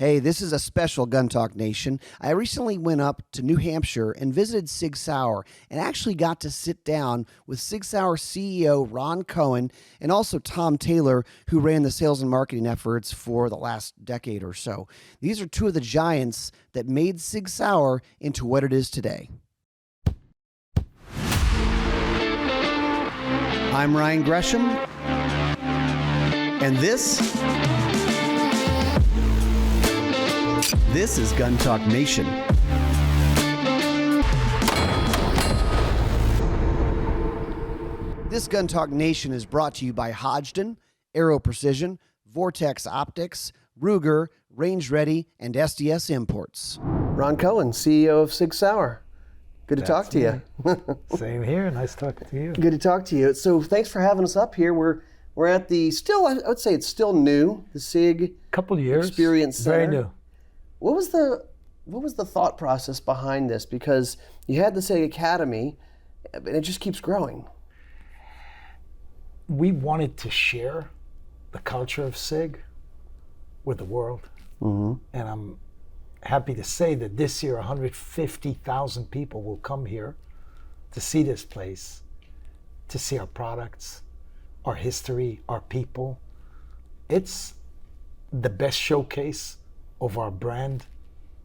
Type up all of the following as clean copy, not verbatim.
Hey, this is a special Gun Talk Nation. I recently went up to New Hampshire and visited SIG Sauer and actually got to sit down with SIG Sauer CEO Ron Cohen and also Tom Taylor, who ran the sales and marketing efforts for the last decade or so. These are two of the giants that made SIG Sauer into what it is today. I'm Ryan Gresham, and this is Gun Talk Nation. This Gun Talk Nation is brought to you by Hodgdon, Aero Precision, Vortex Optics, Ruger, Range Ready, and SDS Imports. Ron Cohen, CEO of SIG Sauer. Good to talk to you. Same here. Nice talking to you. Good to talk to you. So thanks for having us up here. We're at the I would say it's still new, the SIG couple years Experience Center. Very new. What was the thought process behind this? Because you had the SIG Academy, and it just keeps growing. We wanted to share the culture of SIG with the world. Mm-hmm. And I'm happy to say that this year 150,000 people will come here to see this place, to see our products, our history, our people. It's the best showcase of our brand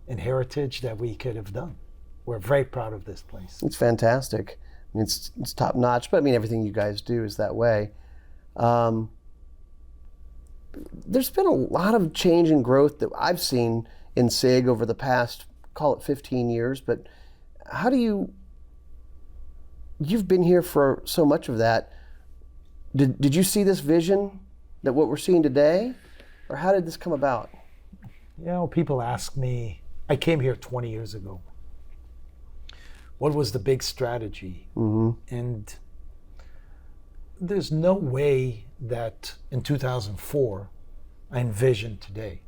and heritage that we could have done. We're very proud of this place. It's fantastic. I mean, it's top notch, but I mean, everything you guys do is that way. There's been a lot of change and growth that I've seen in SIG over the past, call it 15 years, but how do you've been here for so much of that. Did you see this vision, that what we're seeing today, or how did this come about? You know, people ask me, I came here 20 years ago. What was the big strategy? Mm-hmm. And there's no way that in 2004 I envisioned today.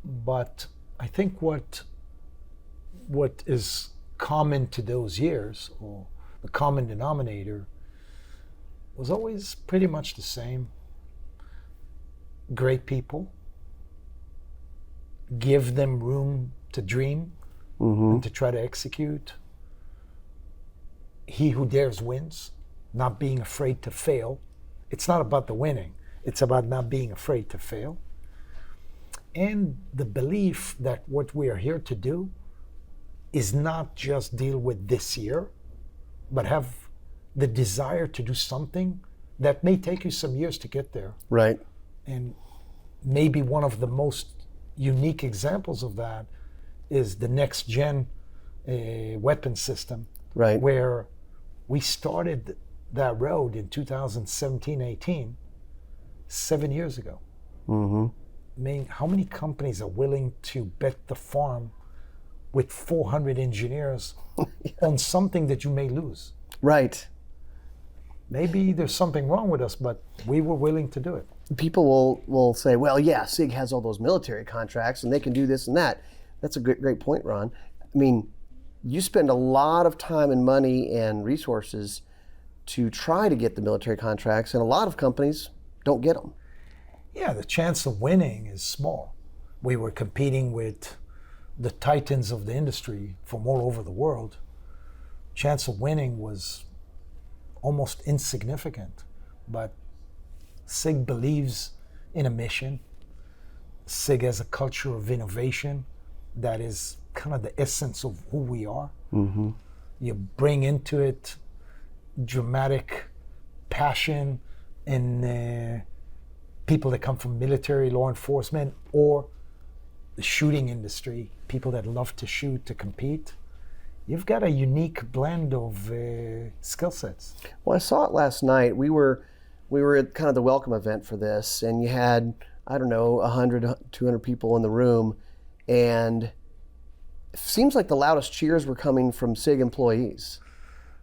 But I think what is common to those years, or the common denominator, was always pretty much the same. Great people. Give them room to dream, mm-hmm. and to try to execute. He who dares wins, not being afraid to fail. It's not about the winning, it's about not being afraid to fail. And the belief that what we are here to do is not just deal with this year, but have the desire to do something that may take you some years to get there. Right. And maybe one of the most unique examples of that is the next gen weapon system, right, where we started that road in 2017-18, 7 years ago. Mm-hmm. I mean, how many companies are willing to bet the farm with 400 engineers on something that you may lose? Right. Maybe there's something wrong with us, but we were willing to do it. People will say, well, yeah, SIG has all those military contracts and they can do this and that. That's a great point, Ron. I mean, you spend a lot of time and money and resources to try to get the military contracts, and a lot of companies don't get them. Yeah, the chance of winning is small. We were competing with the titans of the industry from all over the world. Chance of winning was almost insignificant, but SIG believes in a mission. SIG has a culture of innovation that is kind of the essence of who we are. Mm-hmm. You bring into it dramatic passion in people that come from military, law enforcement, or the shooting industry, people that love to shoot, to compete. You've got a unique blend of skill sets. Well, I saw it last night. We were at kind of the welcome event for this, and you had, I don't know, 100, 200 people in the room, and it seems like the loudest cheers were coming from SIG employees.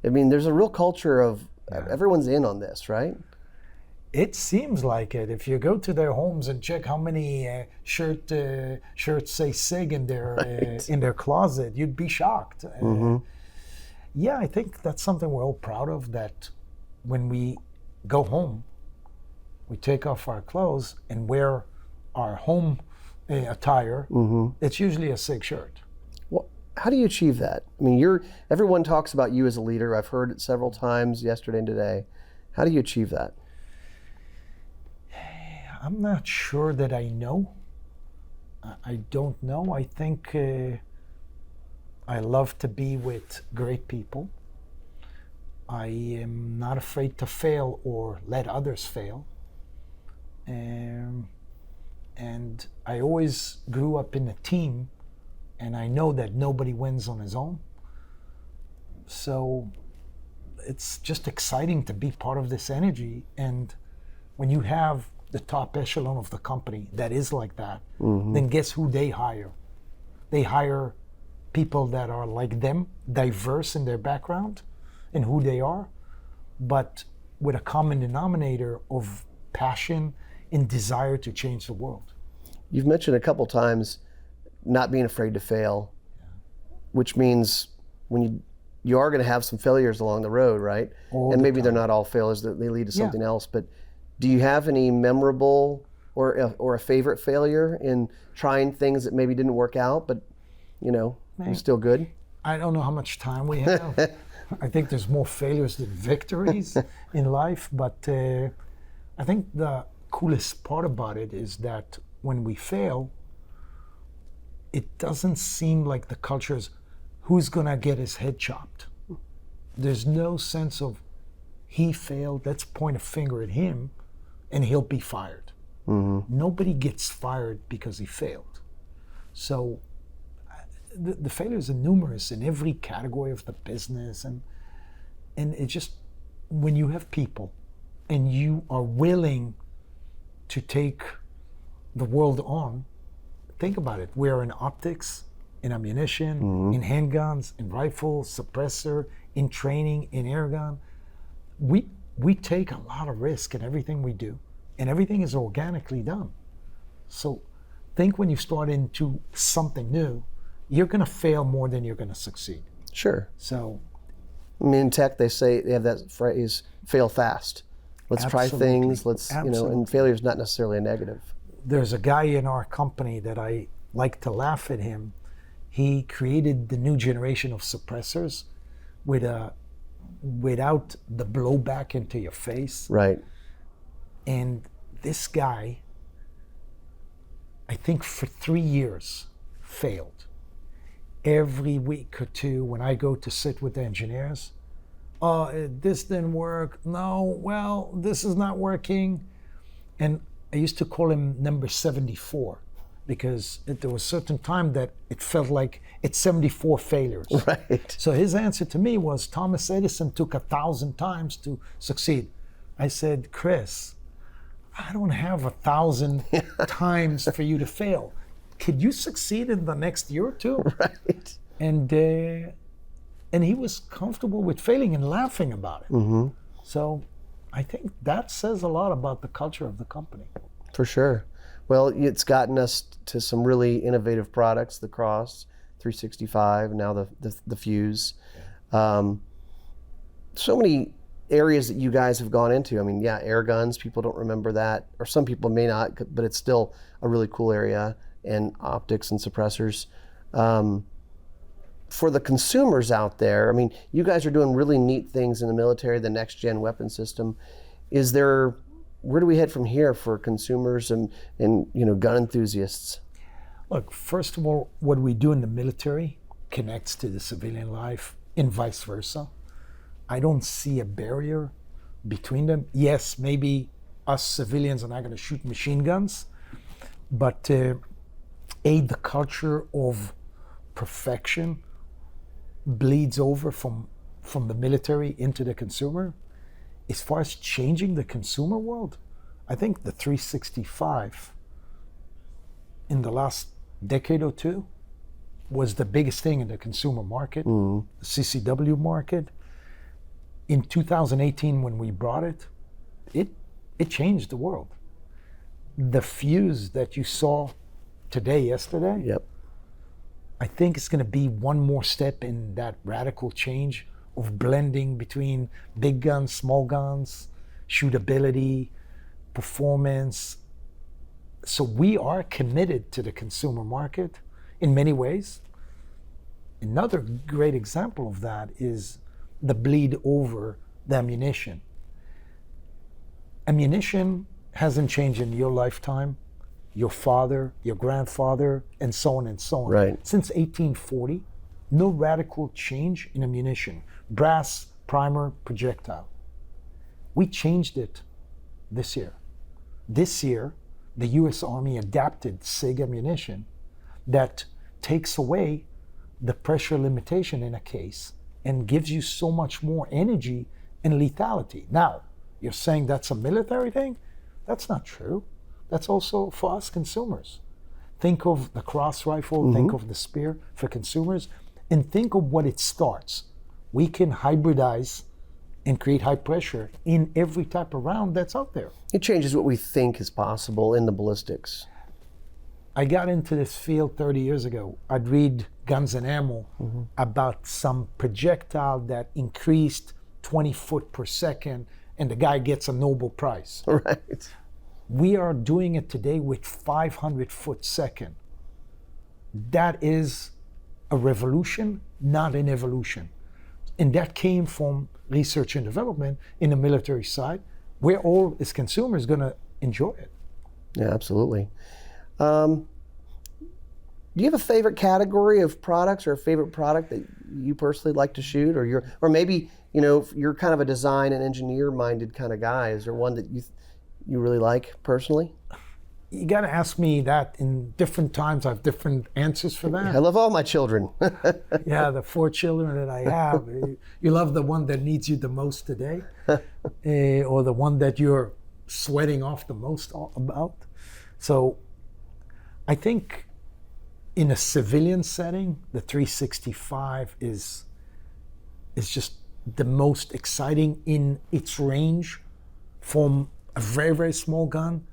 I mean, there's a real culture of everyone's in on this, right? It seems like it. If you go to their homes and check how many shirts say SIG in their closet, you'd be shocked. Mm-hmm. Yeah, I think that's something we're all proud of, that when we go home, we take off our clothes and wear our home attire, it's usually a SIG shirt. Well, how do you achieve that? I mean, everyone talks about you as a leader. I've heard it several times yesterday and today. How do you achieve that? I'm not sure that I know. I don't know. I think I love to be with great people. I am not afraid to fail or let others fail. And I always grew up in a team, and I know that nobody wins on his own. So it's just exciting to be part of this energy. And when you have the top echelon of the company that is like that, then guess who they hire? They hire people that are like them, diverse in their background and who they are, but with a common denominator of passion and desire to change the world. You've mentioned a couple times not being afraid to fail, which means when you are going to have some failures along the road, right? And maybe they're not all failures, that they lead to something else, but do you have any memorable or a favorite failure in trying things that maybe didn't work out, but you're still good? I don't know how much time we have. I think there's more failures than victories in life, but I think the coolest part about it is that when we fail, it doesn't seem like the culture is who's gonna get his head chopped. There's no sense of he failed, let's point a finger at him and he'll be fired. Nobody gets fired because he failed. So the failures are numerous in every category of the business, and it just, when you have people and you are willing to take the world on, think about it. We're in optics, in ammunition, in handguns, in rifles, suppressor, in training, in airgun. We take a lot of risk in everything we do, and everything is organically done. So think when you start into something new, you're going to fail more than you're going to succeed. Sure. So, I mean, in tech, they have that phrase, fail fast. Let's try things, and failure is not necessarily a negative. There's a guy in our company that I like to laugh at him. He created the new generation of suppressors without the blowback into your face. Right. And this guy, I think for 3 years, failed. Every week or two, when I go to sit with the engineers, this didn't work. No, well, this is not working. And I used to call him number 74 because there was a certain time that it felt like it's 74 failures. Right. So his answer to me was, Thomas Edison took 1,000 times to succeed. I said, Chris, I don't have 1,000 times for you to fail. Could you succeed in the next year or two? Right. And he was comfortable with failing and laughing about it. So I think that says a lot about the culture of the company. For sure. Well, it's gotten us to some really innovative products, the Cross 365, now the Fuse. So many areas that you guys have gone into. I mean, air guns, people don't remember that, or some people may not, but it's still a really cool area, and optics and suppressors. For the consumers out there, I mean, you guys are doing really neat things in the military, the next gen weapon system. Where do we head from here for consumers and gun enthusiasts? Look, first of all, what we do in the military connects to the civilian life and vice versa. I don't see a barrier between them. Yes, maybe us civilians are not going to shoot machine guns, but the culture of perfection bleeds over from the military into the consumer. As far as changing the consumer world, I think the 365 in the last decade or two was the biggest thing in the consumer market, the CCW market. In 2018, when we brought it changed the world. The Fuse that you saw yesterday, Yep. I think it's going to be one more step in that radical change of blending between big guns, small guns, shootability, performance, So we are committed to the consumer market in many ways. Another great example of that is the bleed over the ammunition. Ammunition hasn't changed in your lifetime, your father, your grandfather, and so on and so on. Right. Since 1840, no radical change in ammunition. Brass, primer, projectile. We changed it this year. This year, the US Army adapted SIG ammunition that takes away the pressure limitation in a case and gives you so much more energy and lethality. Now, you're saying that's a military thing? That's not true. That's also for us consumers. Think of the cross rifle, think of the spear for consumers, and think of what it starts. We can hybridize and create high pressure in every type of round that's out there. It changes what we think is possible in the ballistics. I got into this field 30 years ago. I'd read Guns and Ammo about some projectile that increased 20 foot per second, and the guy gets a Nobel Prize. Right. We are doing it today with 500 foot second. That is a revolution, not an evolution. And that came from research and development in the military side. We're all, as consumers, going to enjoy it. Yeah, absolutely. Do you have a favorite category of products or a favorite product that you personally like to shoot, or maybe you're kind of a design and engineer-minded kind of guy? Is there one that you really like personally? You got to ask me that in different times. I have different answers for that. I love all my children. Yeah, the 4 children that I have. You love the one that needs you the most today, or the one that you're sweating off the most about. So I think in a civilian setting, the 365 is just the most exciting in its range, from a very, very small gun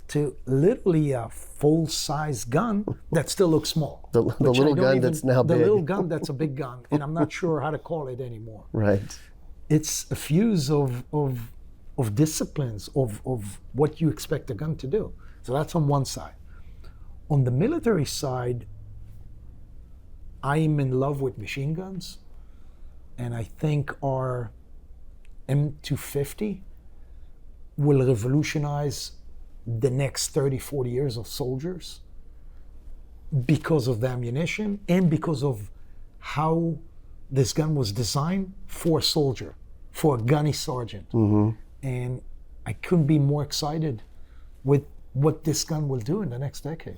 to literally a full-size gun that still looks small. The little gun that's now big. The little gun that's a big gun, and I'm not sure how to call it anymore. Right. It's a fuse of disciplines, of what you expect a gun to do. So that's on one side. On the military side, I am in love with machine guns, and I think our M250 will revolutionize the next 30, 40 years of soldiers because of the ammunition and because of how this gun was designed for a soldier, for a gunny sergeant. And I couldn't be more excited with what this gun will do in the next decade.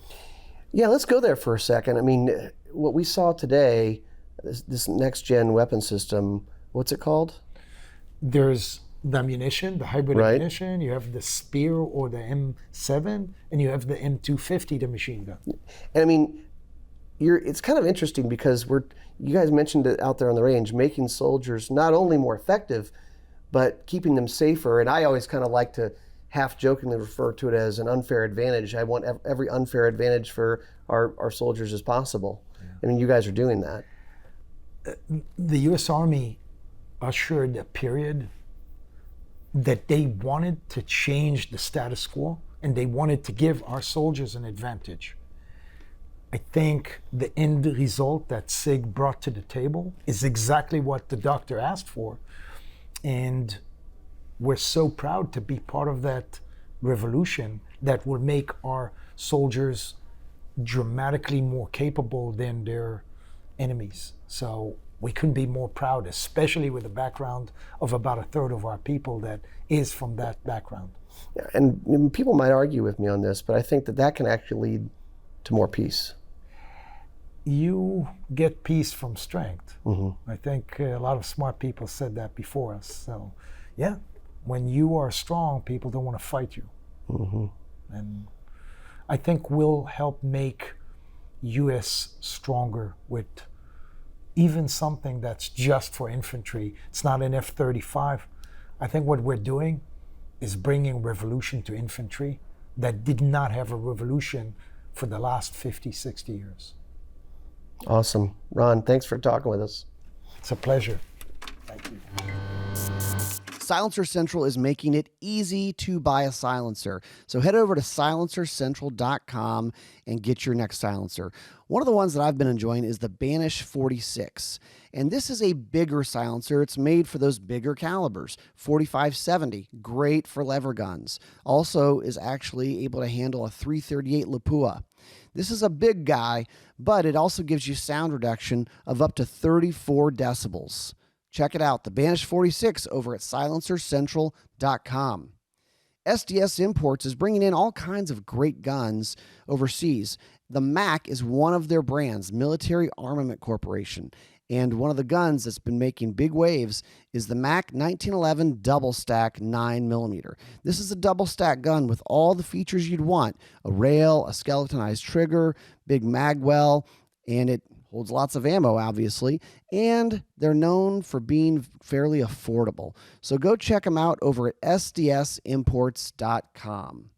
Yeah, let's go there for a second. I mean, what we saw today, this next-gen weapon system, what's it called? There's the ammunition, the hybrid ammunition, you have the spear or the M7, and you have the M250, the machine gun. And I mean, it's kind of interesting because you guys mentioned it out there on the range, making soldiers not only more effective, but keeping them safer. And I always kind of like to half-jokingly refer to it as an unfair advantage. I want every unfair advantage for our soldiers as possible. Yeah. I mean, you guys are doing that. The U.S. Army ushered a period that they wanted to change the status quo, and they wanted to give our soldiers an advantage. I think the end result that SIG brought to the table is exactly what the doctor asked for. And we're so proud to be part of that revolution that will make our soldiers dramatically more capable than their enemies. So we couldn't be more proud, especially with the background of about a third of our people that is from that background. Yeah, and people might argue with me on this, but I think that can actually lead to more peace. You get peace from strength. I think a lot of smart people said that before us. So, yeah, when you are strong, people don't want to fight you. And I think we'll help make U.S. stronger with even something that's just for infantry. It's not an F-35. I think what we're doing is bringing revolution to infantry that did not have a revolution for the last 50, 60 years. Awesome. Ron, thanks for talking with us. It's a pleasure. Thank you. Silencer Central is making it easy to buy a silencer. So head over to silencercentral.com and get your next silencer. One of the ones that I've been enjoying is the Banish 46. And this is a bigger silencer. It's made for those bigger calibers. 45-70, great for lever guns. Also is actually able to handle a .338 Lapua. This is a big guy, but it also gives you sound reduction of up to 34 decibels. Check it out, the Banish 46 over at silencercentral.com. SDS Imports is bringing in all kinds of great guns overseas. The MAC is one of their brands, Military Armament Corporation. And one of the guns that's been making big waves is the MAC 1911 Double Stack 9mm. This is a double stack gun with all the features you'd want. A rail, a skeletonized trigger, big mag well, and it holds lots of ammo, obviously. And they're known for being fairly affordable. So go check them out over at sdsimports.com.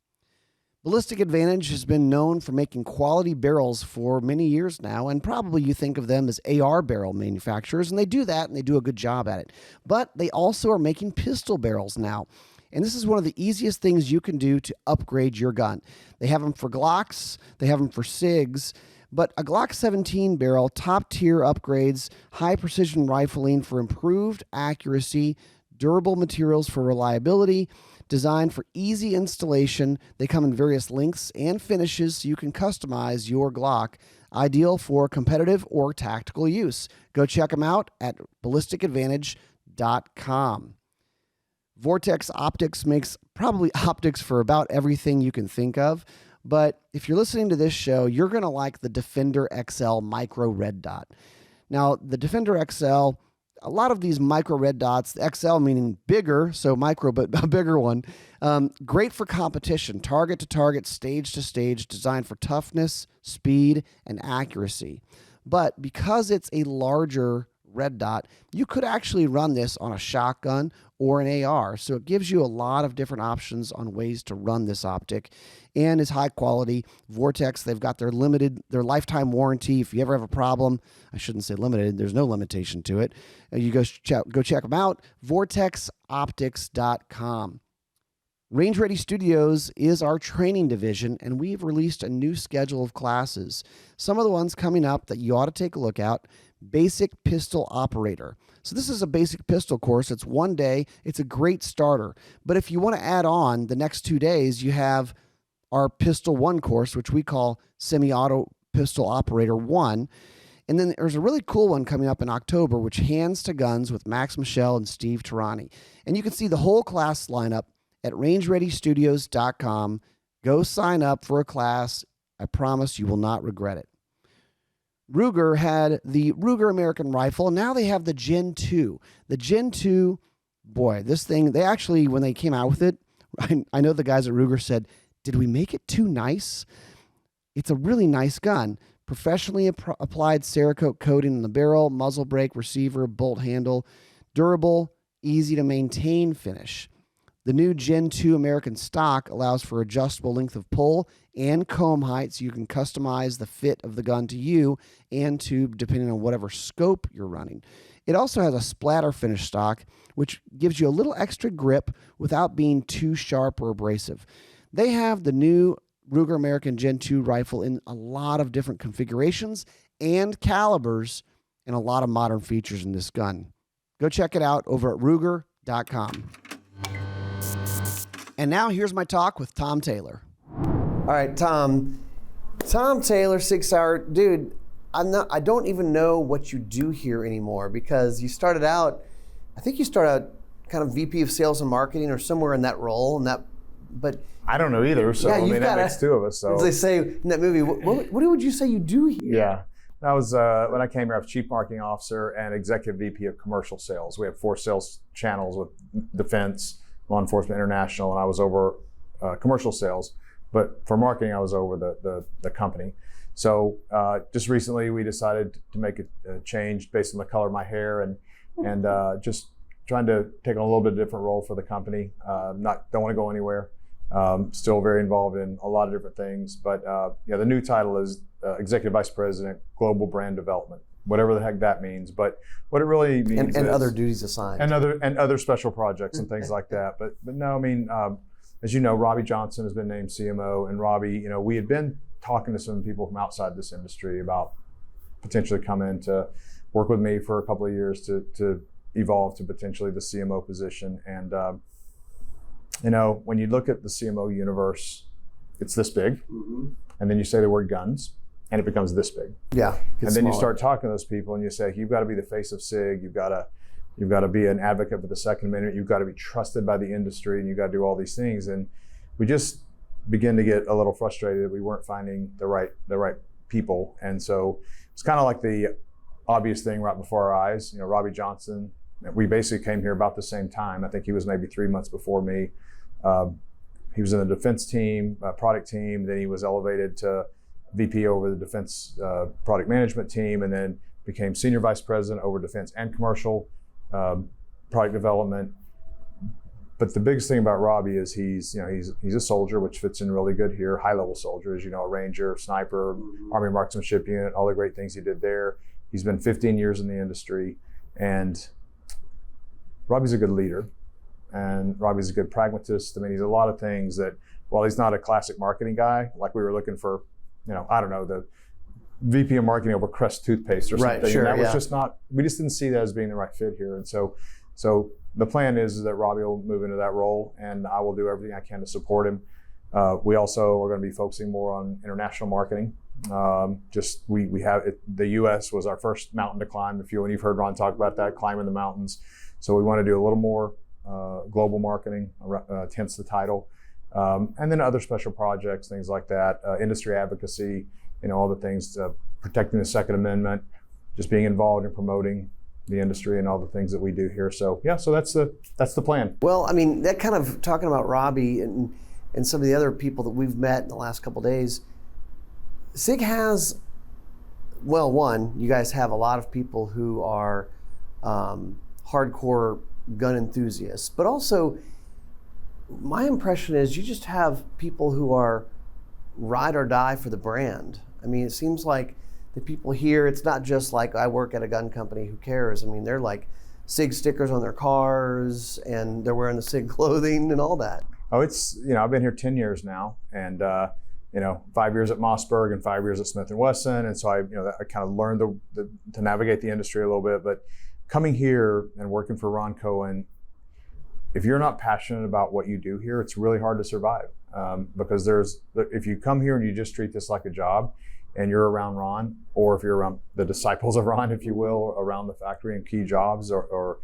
Ballistic Advantage has been known for making quality barrels for many years now, and probably you think of them as AR barrel manufacturers, and they do that, and they do a good job at it. But they also are making pistol barrels now, and this is one of the easiest things you can do to upgrade your gun. They have them for Glocks, they have them for SIGs, but a Glock 17 barrel, top-tier upgrades, high-precision rifling for improved accuracy, durable materials for reliability, designed for easy installation. They come in various lengths and finishes so you can customize your Glock, ideal for competitive or tactical use. Go check them out at ballisticadvantage.com. Vortex Optics makes probably optics for about everything you can think of, but if you're listening to this show, you're going to like the Defender XL Micro Red Dot. Now, the Defender XL, a lot of these micro red dots, the XL meaning bigger, so micro, but a bigger one, great for competition, target to target, stage to stage, designed for toughness, speed, and accuracy. But because it's a larger red dot, you could actually run this on a shotgun or an AR. So it gives you a lot of different options on ways to run this optic, and is high quality. Vortex, they've got their lifetime warranty. If you ever have a problem, I shouldn't say limited, there's no limitation to it. You go check them out, vortexoptics.com. Range Ready Studios is our training division, and we've released a new schedule of classes. Some of the ones coming up that you ought to take a look at: Basic Pistol Operator. So this is a basic pistol course. It's one day. It's a great starter. But if you want to add on the next 2 days, you have our Pistol 1 course, which we call Semi-Auto Pistol Operator 1. And then there's a really cool one coming up in October, which Hands to Guns with Max Michel and Steve Tarani. And you can see the whole class lineup at rangereadystudios.com. Go sign up for a class. I promise you will not regret it. Ruger had the Ruger American Rifle, and now they have the Gen 2. The Gen 2, boy, this thing, they actually, when they came out with it, I know the guys at Ruger said, did we make it too nice? It's a really nice gun. Professionally applied Cerakote coating in the barrel, muzzle brake, receiver, bolt handle, durable, easy to maintain finish. The new Gen 2 American stock allows for adjustable length of pull and comb height, so you can customize the fit of the gun to you and tube depending on whatever scope you're running. It also has a splatter finish stock, which gives you a little extra grip without being too sharp or abrasive. They have the new Ruger American Gen 2 rifle in a lot of different configurations and calibers, and a lot of modern features in this gun. Go check it out over at Ruger.com. And now here's my talk with Tom Taylor. All right, Tom Taylor, SIG Sauer, dude. I don't even know what you do here anymore, because you started out, I think you started out kind of VP of Sales and Marketing or somewhere in that role, but I don't know either. So yeah, that makes two of us. So as they say in that movie, what would you say you do here? Yeah, that was when I came here. I was Chief Marketing Officer and Executive VP of Commercial Sales. We have 4 sales channels with defense, law enforcement, international, and I was over commercial sales. But for marketing, I was over the company. So just recently, we decided to make a change based on the color of my hair and just trying to take on a little bit different role for the company. Don't want to go anywhere. Still very involved in a lot of different things. But the new title is Executive Vice President, Global Brand Development. whatever the heck that means. But what it really means and is, other duties assigned. and other special projects and things like that. But no, I mean, as you know, Robbie Johnson has been named CMO, and Robbie, you know, we had been talking to some people from outside this industry about potentially coming to work with me for a couple of years to evolve to potentially the CMO position. And you know, when you look at the CMO universe, it's this big, and then you say the word guns, and it becomes this big. Yeah. And then you start talking to those people, and you say, you've got to be the face of SIG. You've got to be an advocate for the Second Amendment. You've got to be trusted by the industry, and you've got to do all these things. And we just begin to get a little frustrated that we weren't finding the right people. And so it's kind of like the obvious thing right before our eyes. You know, Robbie Johnson, we basically came here about the same time. I think he was maybe 3 months before me. He was in the defense team, product team. Then he was elevated to VP over the defense product management team, and then became senior vice president over defense and commercial product development. But the biggest thing about Robbie is he's a soldier, which fits in really good here. High level soldier, as you know, a ranger, sniper, Army marksmanship unit, all the great things he did there. He's been 15 years in the industry, and Robbie's a good leader, and Robbie's a good pragmatist. I mean, he's a lot of things that, while he's not a classic marketing guy, like we were looking for, you know, I don't know, the VP of marketing over Crest toothpaste or something. Right, sure, and that was just not, we just didn't see that as being the right fit here. And so the plan is that Robbie will move into that role, and I will do everything I can to support him. We also are going to be focusing more on international marketing. We have it, the U.S. was our first mountain to climb. When you've heard Ron talk about that, climbing the mountains. So we want to do a little more global marketing, hence the title. And then other special projects, things like that, industry advocacy, you know, all the things, protecting the Second Amendment, just being involved in promoting the industry and all the things that we do here. So yeah, so that's the plan. Well, I mean, that kind of talking about Robbie and some of the other people that we've met in the last couple of days, SIG has, well, one, you guys have a lot of people who are hardcore gun enthusiasts, but also my impression is you just have people who are ride or die for the brand. I mean, it seems like the people here, it's not just like I work at a gun company, who cares? I mean, they're like SIG stickers on their cars, and they're wearing the SIG clothing and all that. Oh, it's, you know, I've been here 10 years now, and you know, 5 years at Mossberg and 5 years at Smith & Wesson, and so I kind of learned to navigate the industry a little bit. But coming here and working for Ron Cohen, if you're not passionate about what you do here, it's really hard to survive, because if you come here and you just treat this like a job, and you're around Ron, or if you're around the disciples of Ron, if you will, around the factory and key jobs or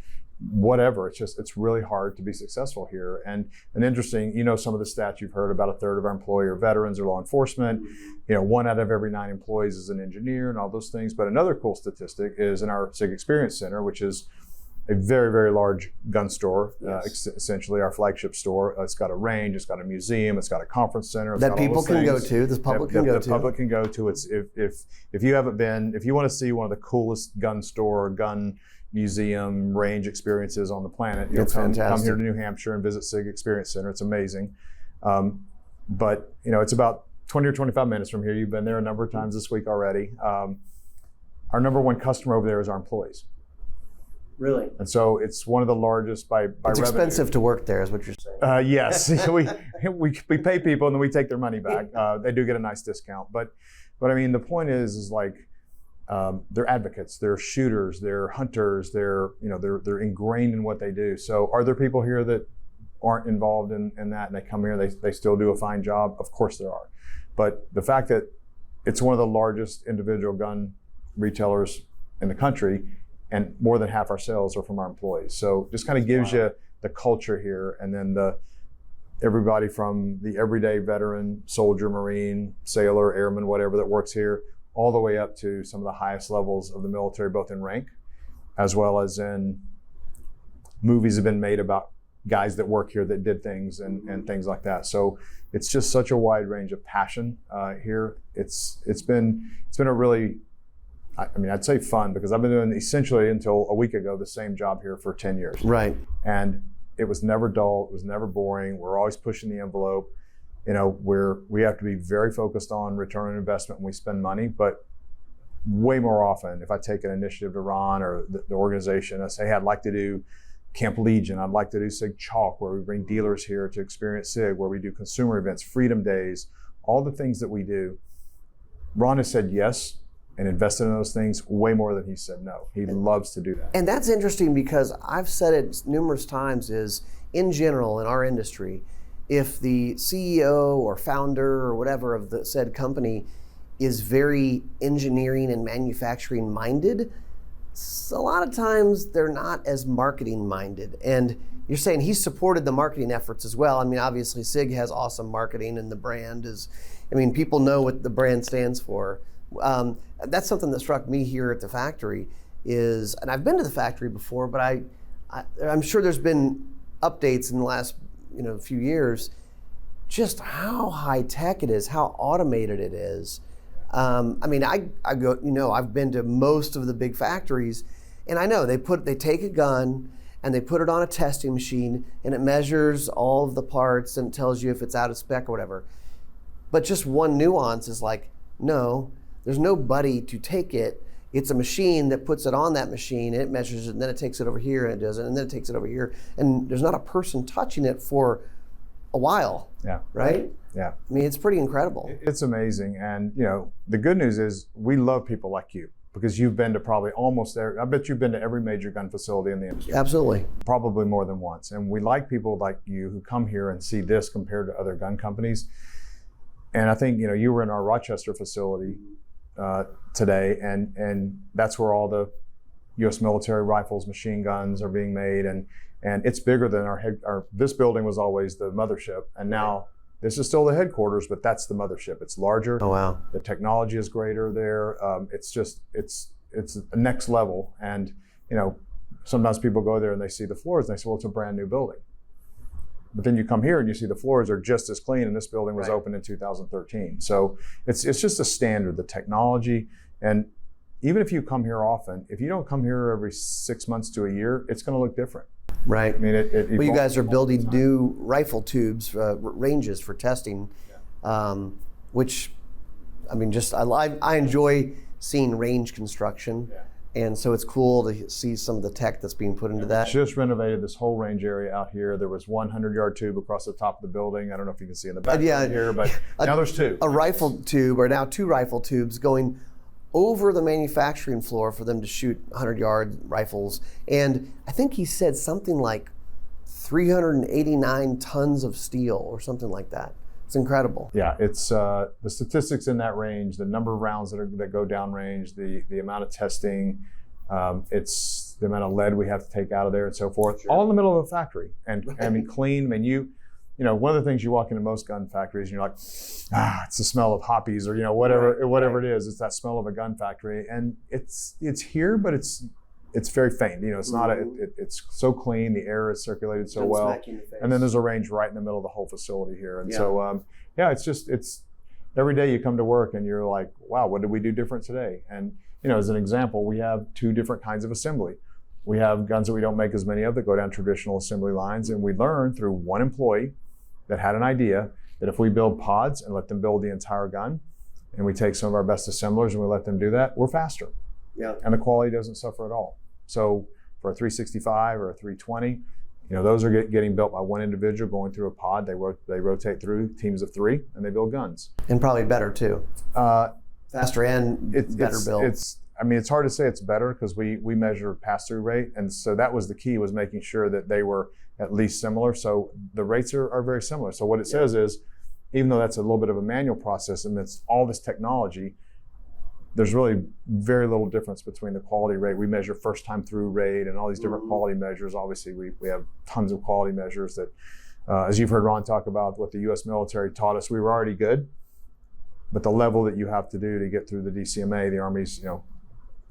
whatever, it's really hard to be successful here. And interesting, you know, some of the stats you've heard, about a third of our employees are veterans or law enforcement. You know, 1 out of every 9 employees is an engineer and all those things. But another cool statistic is in our SIG Experience Center, which is a very, very large gun store, Yes. Essentially our flagship store. It's got a range, it's got a museum, it's got a conference center. That people can go to, the public can go to. The public can go to. It's if you haven't been, if you want to see one of the coolest gun store, gun museum, range experiences on the planet, you'll come here to New Hampshire and visit SIG Experience Center. It's amazing. But you know, it's about 20 or 25 minutes from here. You've been there a number of times this week already. Our number one customer over there is our employees. Really? And so it's one of the largest by revenue. It's expensive to work there, is what you're saying. Yes, we pay people and then we take their money back. They do get a nice discount, but I mean, the point is like they're advocates, they're shooters, they're hunters, they're ingrained in what they do. So are there people here that aren't involved in that, and they come here, they still do a fine job? Of course there are, but the fact that it's one of the largest individual gun retailers in the country, and more than half our sales are from our employees. So just kind of gives you the culture here, and then everybody from the everyday veteran, soldier, Marine, sailor, airman, whatever that works here, all the way up to some of the highest levels of the military, both in rank, as well as in movies have been made about guys that work here that did things and things like that. So it's just such a wide range of passion here. It's been a really, I mean, I'd say fun, because I've been doing essentially until a week ago the same job here for 10 years. Right. And it was never dull. It was never boring. We're always pushing the envelope. You know, we have to be very focused on return on investment when we spend money, but way more often, if I take an initiative to Ron or the organization, I say, hey, I'd like to do Camp Legion, I'd like to do SIG Chalk, where we bring dealers here to experience SIG, where we do consumer events, Freedom Days, all the things that we do. Ron has said yes and invested in those things way more than he said no. He loves to do that. And that's interesting because I've said it numerous times is, in general, in our industry, if the CEO or founder or whatever of the said company is very engineering and manufacturing minded, a lot of times they're not as marketing minded. And you're saying he supported the marketing efforts as well. I mean, obviously SIG has awesome marketing, and the brand is, I mean, people know what the brand stands for. That's something that struck me here at the factory is, and I've been to the factory before, but I'm sure there's been updates in the last few years, just how high tech it is, how automated it is. I mean, I go, I've been to most of the big factories, and I know they take a gun and they put it on a testing machine, and it measures all of the parts and tells you if it's out of spec or whatever. But just one nuance is like, no, there's nobody to take it. It's a machine that puts it on that machine, and it measures it, and then it takes it over here and it does it, and then it takes it over here, and there's not a person touching it for a while. Yeah. Right? Yeah. I mean, it's pretty incredible. It's amazing. And, the good news is we love people like you, because you've been to probably almost there. I bet you've been to every major gun facility in the industry. Absolutely. Probably more than once. And we like people like you who come here and see this compared to other gun companies. And I think, you were in our Rochester facility today, and that's where all the U.S. military rifles, machine guns are being made. And it's bigger than this building was always the mothership. And now this is still the headquarters, but that's the mothership. It's larger. Oh, wow. The technology is greater there. It's a next level. And, sometimes people go there and they see the floors and they say, well, it's a brand new building. But then you come here and you see the floors are just as clean, and this building was opened in 2013. So it's just a standard, the technology. And even if you come here often, if you don't come here every 6 months to a year, it's going to look different. Right. I mean, well, you guys are building new rifle tubes, ranges for testing, which, I mean, I enjoy seeing range construction. Yeah. And so it's cool to see some of the tech that's being put into that. Just renovated this whole range area out here. There was 100-yard tube across the top of the building. I don't know if you can see in the back here, but now there's two. A rifle tube, or now two rifle tubes going over the manufacturing floor for them to shoot 100-yard rifles. And I think he said something like 389 tons of steel or something like that. It's incredible. Yeah, it's the statistics in that range, the number of rounds that go down range, the amount of testing, it's the amount of lead we have to take out of there and so forth, all in the middle of the factory. And I mean, clean. I mean, one of the things you walk into most gun factories and you're like, it's the smell of hoppies, or whatever it is. It's that smell of a gun factory, and it's here, but it's very faint. It's not it's so clean. The air is circulated so well, and then there's a range right in the middle of the whole facility here. And so it's every day you come to work and you're like, wow, what did we do different today? And as an example, we have two different kinds of assembly. We have guns that we don't make as many of that go down traditional assembly lines, and we learned through one employee that had an idea that if we build pods and let them build the entire gun, and we take some of our best assemblers and we let them do that, we're faster. Yeah. And the quality doesn't suffer at all. So for a 365 or a 320, those are getting built by one individual going through a pod. They rotate through teams of 3, and they build guns. And probably better too. Faster and better built. It's hard to say it's better because we measure pass-through rate, and so that was the key, was making sure that they were at least similar. So the rates are very similar. So what it says is, even though that's a little bit of a manual process and it's all this technology, there's really very little difference between the quality rate. We measure first time through rate and all these different quality measures. Obviously, we have tons of quality measures that, as you've heard Ron talk about what the U.S. military taught us, we were already good, but the level that you have to do to get through the DCMA, the Army's,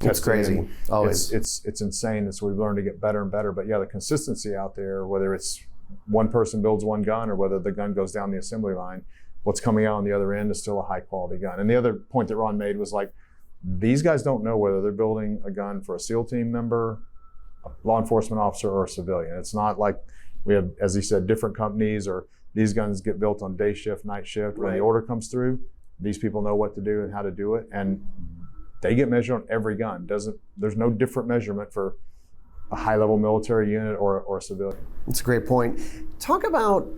it's crazy. Always. It's insane. And so we've learned to get better and better. But yeah, the consistency out there, whether it's one person builds one gun or whether the gun goes down the assembly line, what's coming out on the other end is still a high quality gun. And the other point that Ron made was like, these guys don't know whether they're building a gun for a SEAL team member, a law enforcement officer, or a civilian. It's not like we have, as he said, different companies, or these guns get built on day shift, night shift. When the order comes through, these people know what to do and how to do it. And they get measured on every gun. There's no different measurement for a high-level military unit or a civilian. That's a great point. Talk about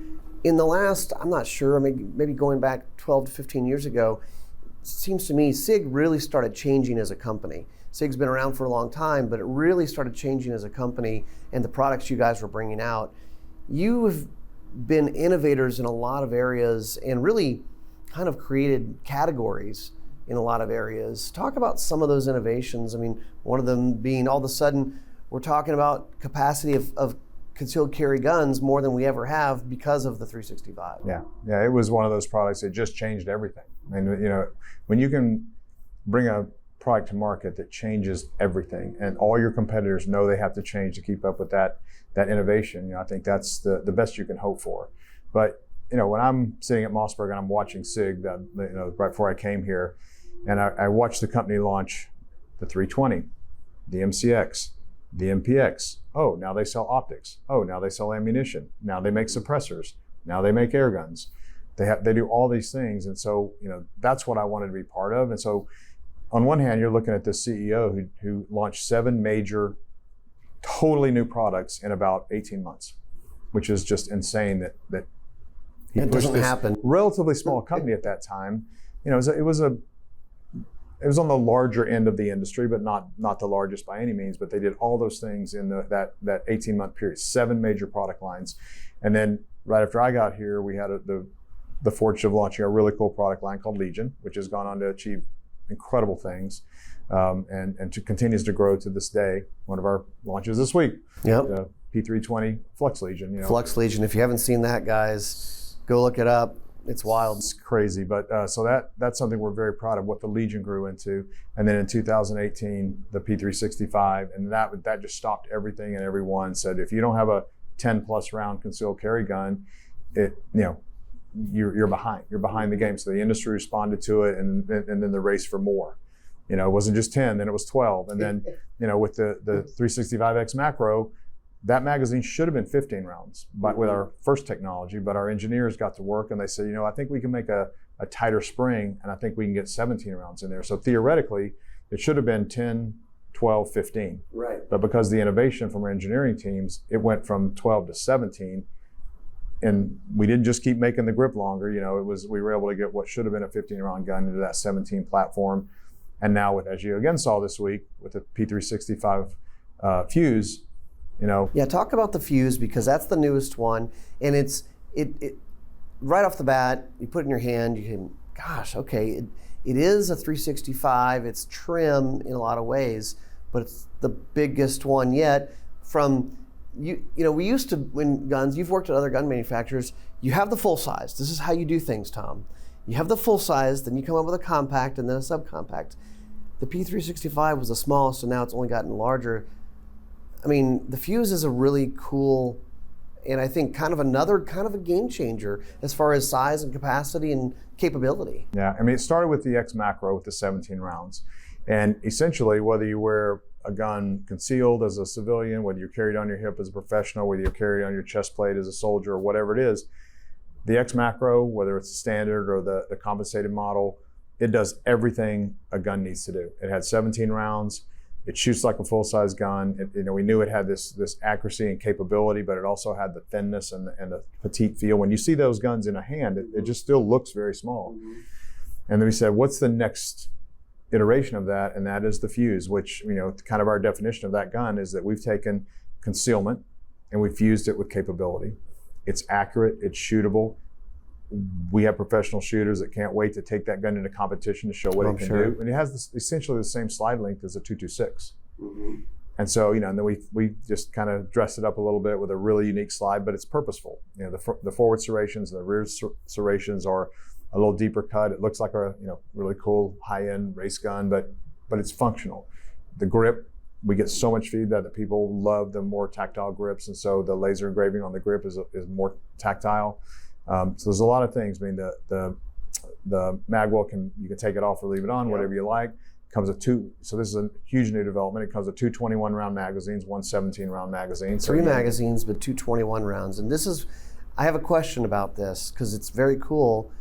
in the last, I'm not sure, maybe going back 12 to 15 years ago, it seems to me SIG really started changing as a company. SIG's been around for a long time, but it really started changing as a company and the products you guys were bringing out. You've been innovators in a lot of areas and really kind of created categories in a lot of areas. Talk about some of those innovations. I mean, one of them being all of a sudden, we're talking about capacity of concealed carry guns more than we ever have because of the 365. Yeah, it was one of those products that just changed everything. I mean, when you can bring a product to market that changes everything and all your competitors know they have to change to keep up with that innovation, I think that's the best you can hope for. But when I'm sitting at Mossberg and I'm watching SIG, right before I came here, and I watched the company launch the 320, the MCX, the MPX. Oh, now they sell optics. Oh, now they sell ammunition. Now they make suppressors. Now they make air guns. They do all these things, and so that's what I wanted to be part of. And so, on one hand, you're looking at this CEO who launched 7 major, totally new products in about 18 months, which is just insane that he it pushed doesn't this happen. Relatively small company at that time. It was on the larger end of the industry, but not the largest by any means. But they did all those things in that 18-month period, 7 major product lines. And then right after I got here, we had the fortune of launching a really cool product line called Legion, which has gone on to achieve incredible things and continues to grow to this day. One of our launches this week, the P320 Flex Legion. Flex Legion. If you haven't seen that, guys, go look it up. It's wild. It's crazy, but so that's something we're very proud of, what the Legion grew into. And then in 2018, the P365, and that just stopped everything and everyone. Said if you don't have a 10+ round concealed carry gun, you're behind. You're behind the game. So the industry responded to it, and then the race for more. It wasn't just 10, then it was 12, and then with the 365X macro. That magazine should have been 15 rounds, but with our first technology, but our engineers got to work and they said, I think we can make a tighter spring and I think we can get 17 rounds in there. So theoretically, it should have been 10, 12, 15. Right. But because of the innovation from our engineering teams, it went from 12 to 17. And we didn't just keep making the grip longer. We were able to get what should have been a 15-round gun into that 17 platform. And now as you again saw this week with the P365 fuse, Yeah, talk about the fuse because that's the newest one, and it right off the bat, you put it in your hand, you can, gosh, okay, it is a 365. It's trim in a lot of ways, but it's the biggest one yet. From we used to win guns. You've worked at other gun manufacturers. You have the full size. This is how you do things, Tom. You have the full size, then you come up with a compact and then a subcompact. The P365 was the smallest, and now it's only gotten larger. I mean, the fuse is a really cool, and I think kind of a game changer as far as size and capacity and capability. Yeah, I mean, it started with the X macro with the 17 rounds. And essentially, whether you wear a gun concealed as a civilian, whether you carry it on your hip as a professional, whether you carry it on your chest plate as a soldier or whatever it is, the X macro, whether it's the standard or the compensated model, it does everything a gun needs to do. It had 17 rounds. It shoots like a full-size gun. We knew it had this accuracy and capability, but it also had the thinness and the petite feel. When you see those guns in a hand, it just still looks very small. Mm-hmm. And then we said, what's the next iteration of that? And that is the fuse, which, kind of our definition of that gun is that we've taken concealment and we've fused it with capability. It's accurate, it's shootable. We have professional shooters that can't wait to take that gun into competition to show what it can do. And it has essentially the same slide length as a .226. Mm-hmm. And so, and then we just kind of dressed it up a little bit with a really unique slide, but it's purposeful. The forward serrations and the rear serrations are a little deeper cut. It looks like a really cool high-end race gun, but it's functional. The grip, we get so much feedback that people love the more tactile grips, and so the laser engraving on the grip is more tactile. So there's a lot of things. I mean, the magwell you can take it off or leave it on, whatever you like. Comes with so this is a huge new development. It comes with 2 21-round magazines, 1 17-round magazine. So 3 magazines, but 2 21 rounds. And I have a question about this because it's very cool.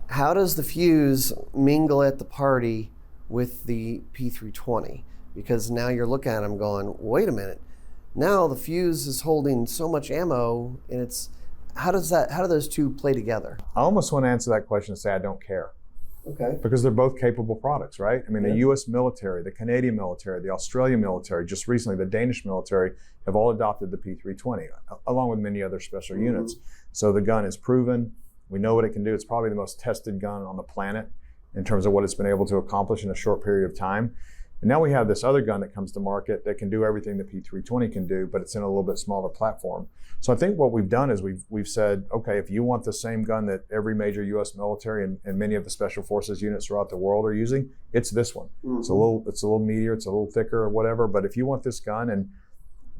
How does the fuse mingle at the party with the P320? Because now you're looking at them going, wait a minute, now the fuse is holding so much ammo, and it's, how do those two play together? I almost want to answer that question and say I don't care. Okay. Because they're both capable products, right? I mean, the US military, the Canadian military, the Australian military, just recently the Danish military have all adopted the P320, along with many other special units. So the gun is proven. We know what it can do. It's probably the most tested gun on the planet in terms of what it's been able to accomplish in a short period of time. And now we have this other gun that comes to market that can do everything the P320 can do, but it's in a little bit smaller platform. So I think what we've done is we've said, okay, if you want the same gun that every major U.S. military and many of the special forces units throughout the world are using, it's this one. It's a little meatier, it's a little thicker or whatever, but if you want this gun, and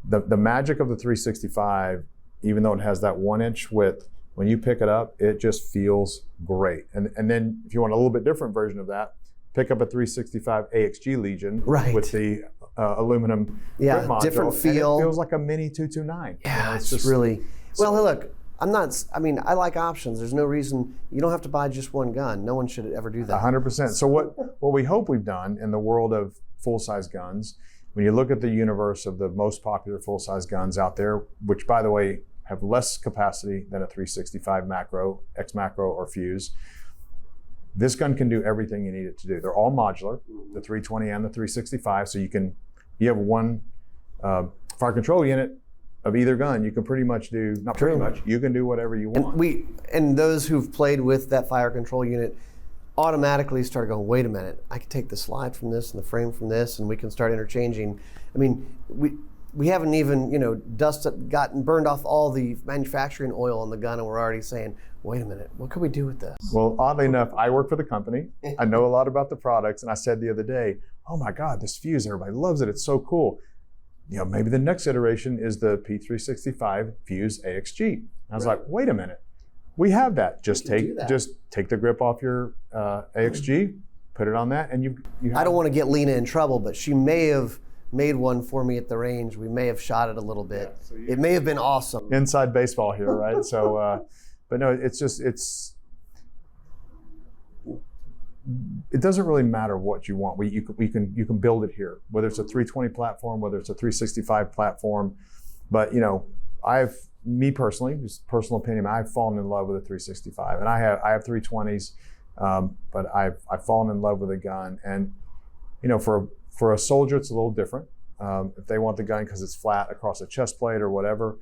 the magic of the 365, even though it has that 1-inch width, when you pick it up, it just feels great. And then if you want a little bit different version of that, pick up a 365 AXG Legion with the aluminum grip module, different feel. And it feels like a mini 229. Yeah, it's just really. Well, hey, look, I like options. There's no reason, you don't have to buy just one gun. No one should ever do that. 100%. So what we hope we've done in the world of full-size guns, when you look at the universe of the most popular full-size guns out there, which by the way have less capacity than a 365 macro, X macro, or fuse, this gun can do everything you need it to do. They're all modular, the 320 and the 365. So you have one fire control unit of either gun. You can pretty much do, not pretty much, you can do whatever you want. And those who've played with that fire control unit automatically start going, wait a minute, I can take the slide from this and the frame from this, and we can start interchanging. I mean, we haven't even, burned off all the manufacturing oil on the gun, and we're already saying, wait a minute, what could we do with this? Well, oddly enough, I work for the company. I know a lot about the products, and I said the other day, oh my God, this fuse, everybody loves it. It's so cool. Maybe the next iteration is the P365 Fuse AXG. I was like, wait a minute, we have that. Just take the grip off your AXG, put it on that, and you I don't want to get Lena in trouble, but she may have made one for me at the range. We may have shot it a little bit. Yeah, so it may have been awesome. Inside baseball here, right? So, but no, it doesn't really matter what you want. You can build it here, whether it's a 320 platform, whether it's a 365 platform. But me personally, just personal opinion, I've fallen in love with a 365, and I have 320s, but I've fallen in love with a gun, and for a soldier, it's a little different. If they want the gun because it's flat across a chest plate or whatever,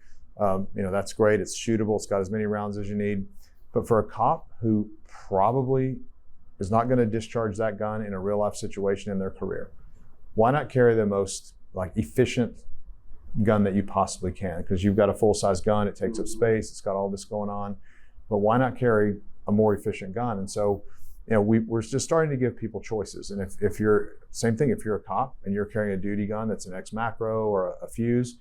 that's great. It's shootable. It's got as many rounds as you need. But for a cop who probably is not going to discharge that gun in a real life situation in their career, why not carry the most efficient gun that you possibly can? Because you've got a full size gun. It takes up space. It's got all this going on. But why not carry a more efficient gun? And so, we're just starting to give people choices. And if you're a cop and you're carrying a duty gun that's an X macro or a fuse,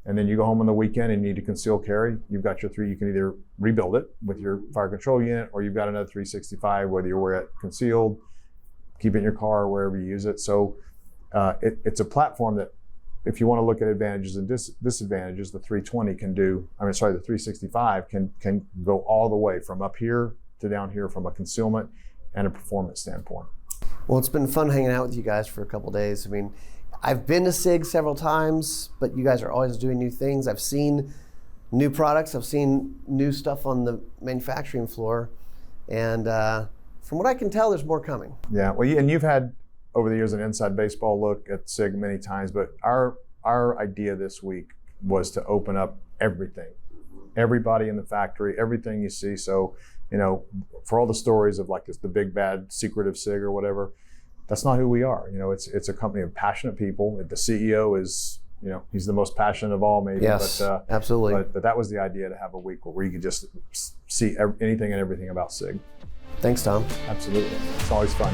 and then you go home on the weekend and you need to conceal carry, you've got you can either rebuild it with your fire control unit, or you've got another 365, whether you wear it concealed, keep it in your car, or wherever you use it. So it's a platform that, if you want to look at advantages and disadvantages, the 365 can go all the way from up here to down here from a concealment and a performance standpoint. Well, it's been fun hanging out with you guys for a couple of days. I mean, I've been to SIG several times, but you guys are always doing new things. I've seen new products. I've seen new stuff on the manufacturing floor. And from what I can tell, there's more coming. Yeah, well, and you've had, over the years, an inside baseball look at SIG many times, but our idea this week was to open up everything. Everybody in the factory, everything you see. So, for all the stories of like this, the big bad secret of SIG or whatever, that's not who we are. It's a company of passionate people. The CEO is, he's the most passionate of all, maybe. Yes, but, absolutely. But that was the idea, to have a week where you could just see anything and everything about SIG. Thanks, Tom. Absolutely. It's always fun.